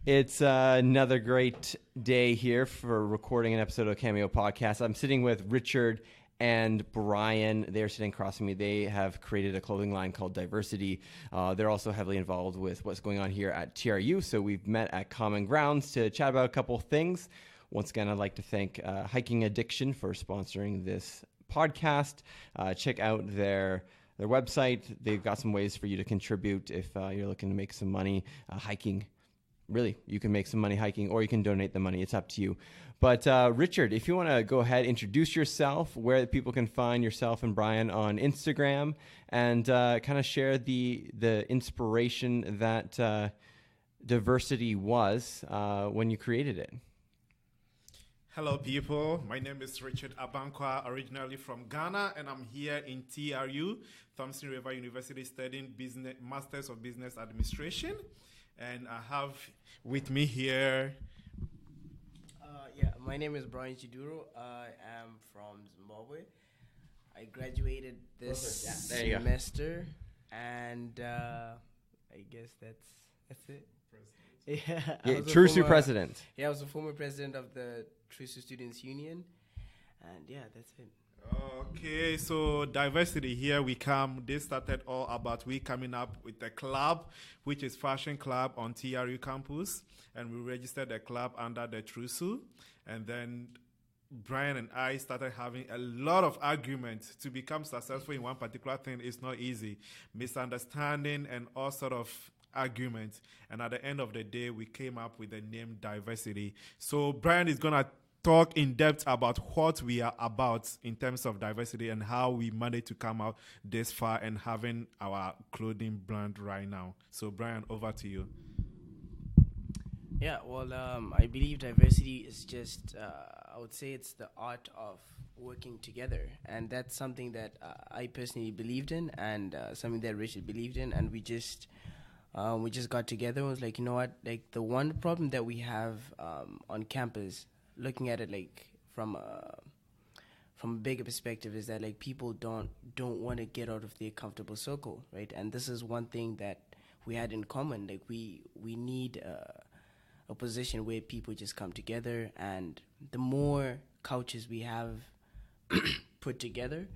It's another great day here for recording an episode of Cameo Podcast. I'm sitting with Richard and Brian. They're sitting across from me. They have created a clothing line called Diversity. They're also heavily involved with what's going on here at TRU. So we've met at Common Grounds to chat about a couple things. Once again, I'd like to thank Hiking Addiction for sponsoring this podcast. Check out their website. They've got some ways for you to contribute if you're looking to make some money hiking. Really, you can make some money hiking, or you can donate the money. It's up to you. But Richard, if you want to go ahead, introduce yourself, where people can find yourself and Brian on Instagram, and kind of share the inspiration that Diversity was when you created it. Hello, people. My name is Richard Abankwa, originally from Ghana, and I'm here in TRU, Thompson River University, studying Masters of Business Administration. And I have with me here... my name is Brian Chiduro. I am from Zimbabwe. I graduated this semester, and I guess that's it. Yeah, TRUSU president. Yeah, I was the former president of the TRUSU Students Union, and yeah, that's it. Okay, so Diversity, here we come. This started all about we coming up with a club, which is Fashion Club on TRU campus, and we registered the club under the TRUSU, and then Brian and I started having a lot of arguments. To become successful in one particular thing is not easy. Misunderstanding and all sort of arguments, and at the end of the day, we came up with the name Diversity. So Brian is going to talk in depth about what we are about in terms of diversity and how we managed to come out this far and having our clothing brand right now. So Brian, over to you. Yeah, well, I believe diversity is just, I would say it's the art of working together. And that's something that I personally believed in, and something that Richard believed in. And we just got together and was like, you know what, like the one problem that we have on campus, looking at it like from a bigger perspective, is that like people don't want to get out of their comfortable circle, right? And this is one thing that we had in common. Like we need a position where people just come together, and the more couches we have put together,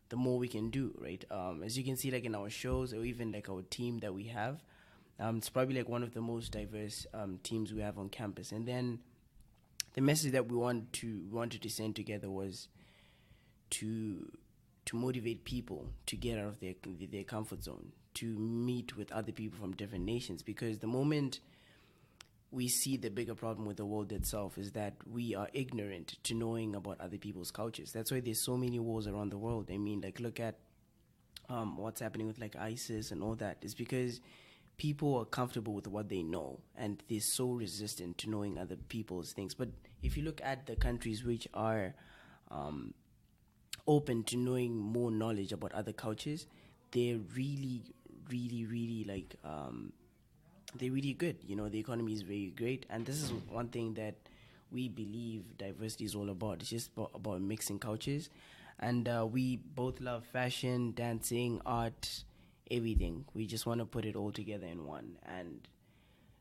the more we can do, right? As you can see, like in our shows, or even like our team that we have, it's probably like one of the most diverse teams we have on campus. And then the message that we wanted to send together was to motivate people to get out of their comfort zone, to meet with other people from different nations. Because the moment we see the bigger problem with the world itself is that we are ignorant to knowing about other people's cultures. That's why there's so many wars around the world. I mean, like look at what's happening with like ISIS and all that. It's because people are comfortable with what they know, and they're so resistant to knowing other people's things. But if you look at the countries which are open to knowing more knowledge about other cultures, they're really, really, really like they're really good. You know, the economy is very great, and this is one thing that we believe diversity is all about. It's just about mixing cultures, and we both love fashion, dancing, art, everything. We just want to put it all together in one. And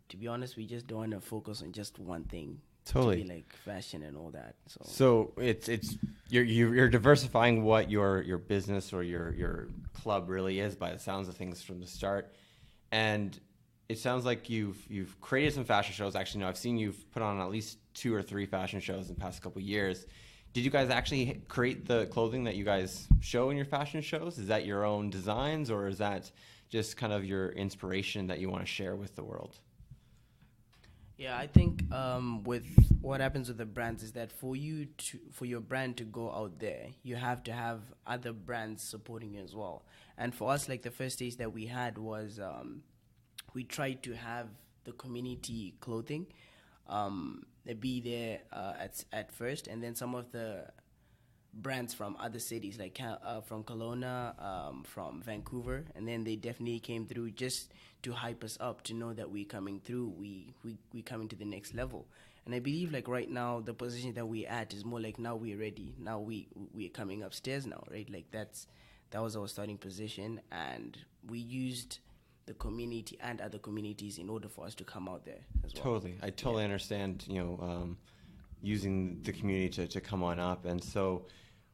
to be honest, we just don't want to focus on just one thing. Totally. To be like fashion and all that. So it's you're diversifying what your business or your club really is, by the sounds of things from the start. And it sounds like you've created some fashion shows. Actually, no, I've seen you've put on at least 2 or 3 fashion shows in the past couple of years. Did you guys actually create the clothing that you guys show in your fashion shows? Is that your own designs, or is that just kind of your inspiration that you want to share with the world? Yeah, I think with what happens with the brands is that for your brand to go out there, you have to have other brands supporting you as well. And for us, like the first stage that we had was we tried to have the community clothing be there at first, and then some of the brands from other cities like from Kelowna, from Vancouver, and then they definitely came through just to hype us up, to know that we're coming through, we coming to the next level. And I believe like right now the position that we're at is more like now we're ready, now we're coming upstairs now, right? Like that was our starting position, and we used the community and other communities in order for us to come out there as well. Totally. I totally understand, using the community to come on up. And so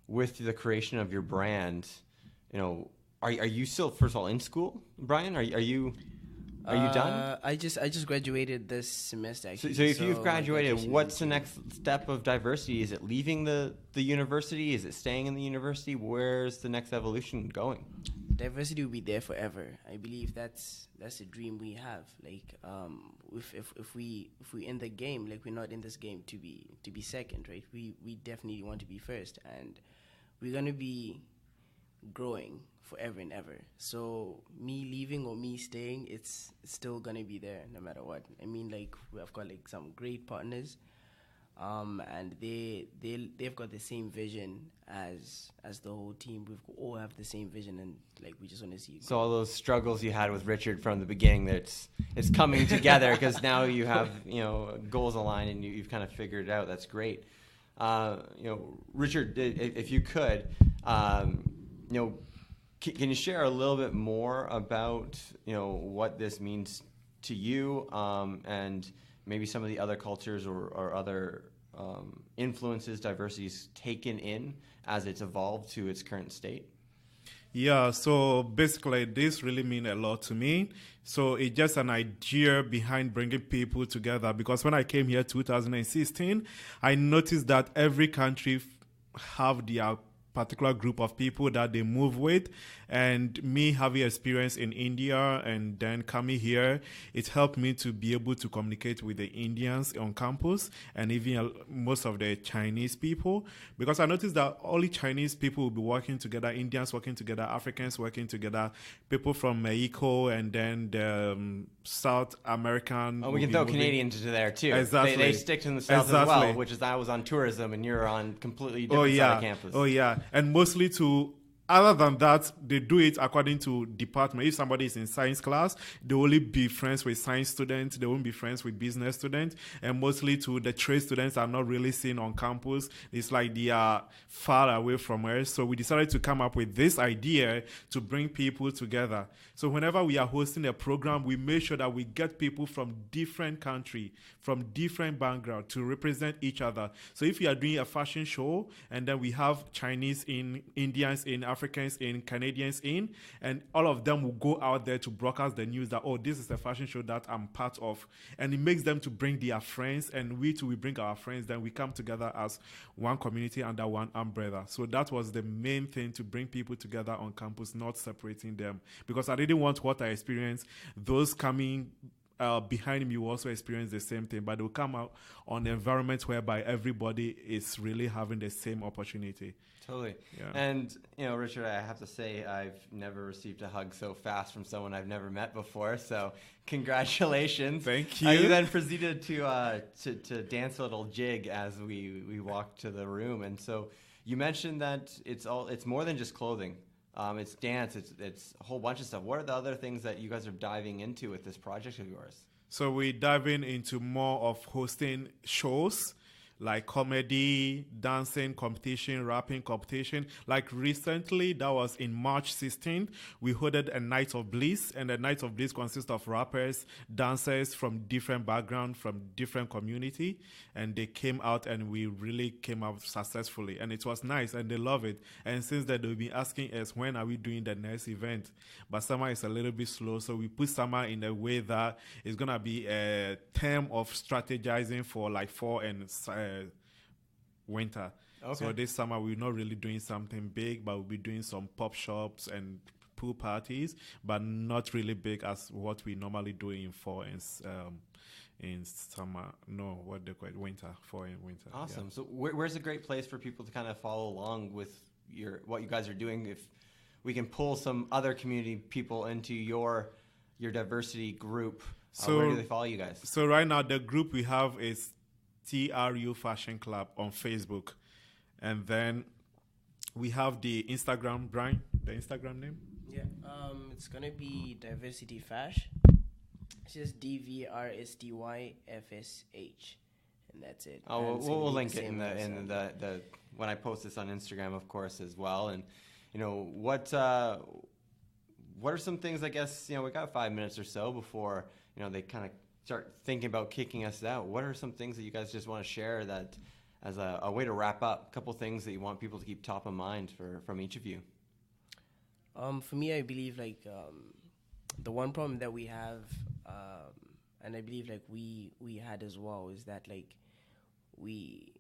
with the creation of your brand, are you still, first of all, in school, Brian? Are you done? I just graduated this semester, actually. So if you've graduated, what's the next step of diversity? Is it leaving the university? Is it staying in the university? Where's the next evolution going? Diversity will be there forever. I believe that's a dream we have. Like, if we in the game, like, we're not in this game to be second, right? We definitely want to be first, and we're gonna be growing forever and ever. So me leaving or me staying, it's still gonna be there no matter what. I mean, like, we've got like some great partners, and they've got the same vision as the whole team. We all have the same vision, and like, we just want to see. So all those struggles you had with Richard from the beginning, it's coming together because now you have goals aligned and you've kind of figured it out. That's great. Richard, if you could, can you share a little bit more about what this means to you, and maybe some of the other cultures or other influences diversity's taken in as it's evolved to its current state? Yeah, so basically this really means a lot to me. So it's just an idea behind bringing people together, because when I came here 2016, I noticed that every country have their particular group of people that they move with, and me having experience in India and then coming here, it helped me to be able to communicate with the Indians on campus and even most of the Chinese people, because I noticed that only Chinese people will be working together, Indians working together, Africans working together, people from Mexico, and then the South American. Oh, we can throw Canadians into there too. Exactly. They stick to the South as well, which is I was on tourism and you're on completely different side of campus. Oh yeah, and mostly to. Other than that, they do it according to department. If somebody is in science class, they will only be friends with science students. They won't be friends with business students. And mostly to the trade students are not really seen on campus. It's like they are far away from us. So we decided to come up with this idea to bring people together. So whenever we are hosting a program, we make sure that we get people from different countries, from different backgrounds to represent each other. So if you are doing a fashion show and then we have Chinese in, Indians in, Africans in, Canadians in, and all of them will go out there to broadcast the news that, oh, this is a fashion show that I'm part of. And it makes them to bring their friends, and we too, we bring our friends. Then we come together as one community under one umbrella. So that was the main thing, to bring people together on campus, not separating them. Because I didn't want what I experienced, those coming behind me will also experience the same thing, but they will come out on an environment whereby everybody is really having the same opportunity. Totally. Yeah. And, Richard, I have to say I've never received a hug so fast from someone I've never met before, so congratulations. Thank you. You then proceeded to dance a little jig as we walked to the room, and so you mentioned that it's more than just clothing. It's dance, it's a whole bunch of stuff. What are the other things that you guys are diving into with this project of yours? So we're diving into more of hosting shows, like comedy, dancing competition, rapping competition. Like recently, that was in March 16th, we hosted a Night of Bliss, and the Night of Bliss consists of rappers, dancers from different backgrounds, from different community, and they came out, and we really came out successfully, and it was nice, and they love it. And since then, they'll be asking us, when are we doing the next event? But summer is a little bit slow, so we put summer in a way that it's gonna be a term of strategizing for like fall and winter. Okay. So this summer we're not really doing something big, but we'll be doing some pop shops and pool parties, but not really big as what we normally do in fall and in summer. No, what they call it, winter, fall and winter. Awesome. Yeah. So where's a great place for people to kind of follow along with what you guys are doing? If we can pull some other community people into your diversity group, where do they follow you guys? So right now the group we have is TRU Fashion Club on Facebook, and then we have the Instagram, Brian, the Instagram name? Yeah, it's gonna be Diversity Fash. It's just DVRSTYFSH, and that's it. Oh, we'll link it in the when I post this on Instagram, of course, as well. And what are some things, I guess, we got 5 minutes or so before, they kind of start thinking about kicking us out. What are some things that you guys just want to share that as a way to wrap up, a couple things that you want people to keep top of mind from each of you? For me, I believe the one problem that we have, and I believe we had as well, is that we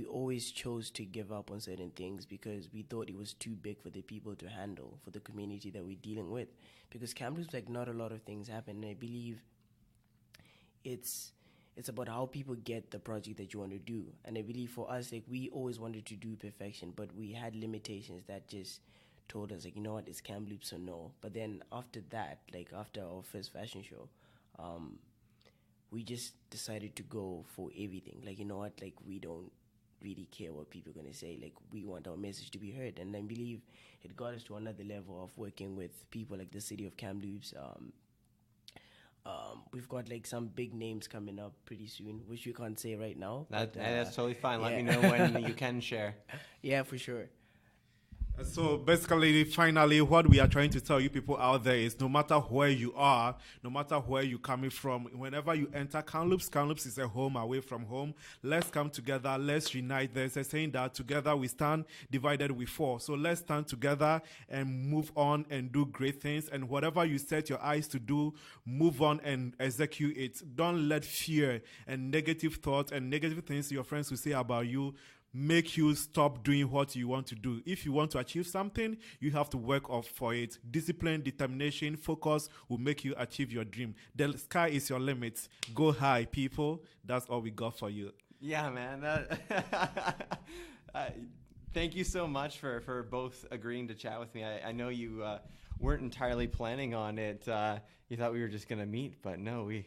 always chose to give up on certain things because we thought it was too big for the people to handle, for the community that we're dealing with. Because Camp Loops, not a lot of things happen, and I believe it's about how people get the project that you want to do. And I believe for us, we always wanted to do perfection, but we had limitations that just told us, you know what, it's Camp Loops or no. But then after that, after our first fashion show, we just decided to go for everything. You know what, we don't really care what people are going to say. We want our message to be heard. And I believe it got us to another level of working with people like the city of Camp Loops. We've got some big names coming up pretty soon, which we can't say right now. That's totally fine. Yeah. Let me know when you can share. Yeah, for sure. So basically, finally, what we are trying to tell you people out there is no matter where you are, no matter where you're coming from, whenever you enter Kamloops is a home away from home. Let's come together. Let's unite. There's a saying that together we stand, divided we fall. So let's stand together and move on and do great things. And whatever you set your eyes to do, move on and execute it. Don't let fear and negative thoughts and negative things your friends will say about you make you stop doing what you want to do. If you want to achieve something, you have to work for it. Discipline, determination, focus will make you achieve your dream. The sky is your limit. Go high, people. That's all we got for you. Yeah, man. Thank you so much for both agreeing to chat with me. I know you weren't entirely planning on it. You thought we were just going to meet, but no, we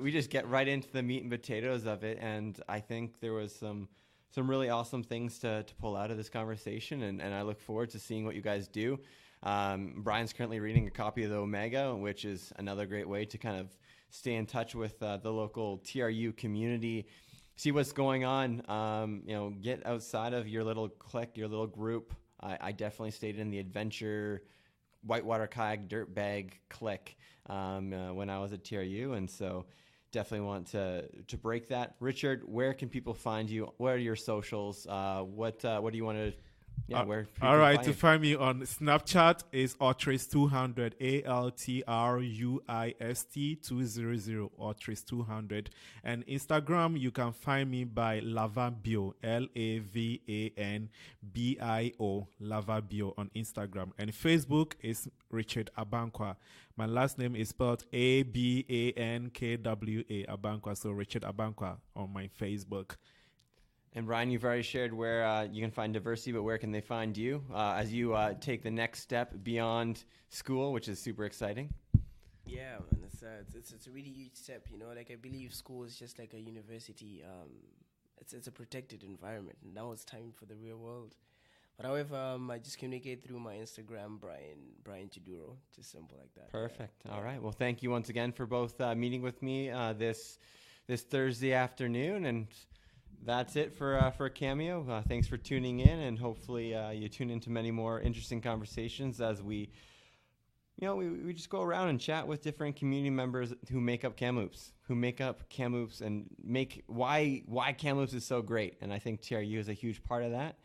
just get right into the meat and potatoes of it. And I think there was some really awesome things to pull out of this conversation, and I look forward to seeing what you guys do. Brian's currently reading a copy of the Omega, which is another great way to kind of stay in touch with the local TRU community, see what's going on, get outside of your little clique, your little group. I definitely stayed in the adventure, whitewater kayak, dirt bag clique when I was at TRU, and so definitely want to break that. Richard, where can people find you? What are your socials? What do you want to? Yeah, where? All right, to find me on Snapchat is Altrist200, ALTRUIST 200, and Instagram you can find me by Lavabio, LAVANBIO, Lavabio on Instagram, and Facebook is Richard Abankwa. My last name is spelled ABANKWA, Abankwa, so Richard Abankwa on my Facebook. And Brian, you've already shared where you can find Diversity, but where can they find you as you take the next step beyond school, which is super exciting? Yeah, man, it's a really huge step. I believe school is just like a university. It's a protected environment. Now it's time for the real world. But however, I just communicate through my Instagram, Brian Chiduro, just simple like that. Perfect. Yeah. All right. Well, thank you once again for both meeting with me this Thursday afternoon, and that's it for Cameo. Thanks for tuning in, and hopefully you tune into many more interesting conversations as we just go around and chat with different community members who make up Kamloops, and make why Kamloops is so great. And I think TRU is a huge part of that.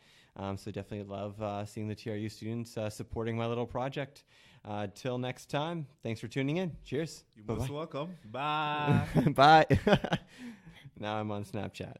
So definitely love seeing the TRU students supporting my little project. Till next time, thanks for tuning in. Cheers. You're most welcome. Bye. Bye. Now I'm on Snapchat.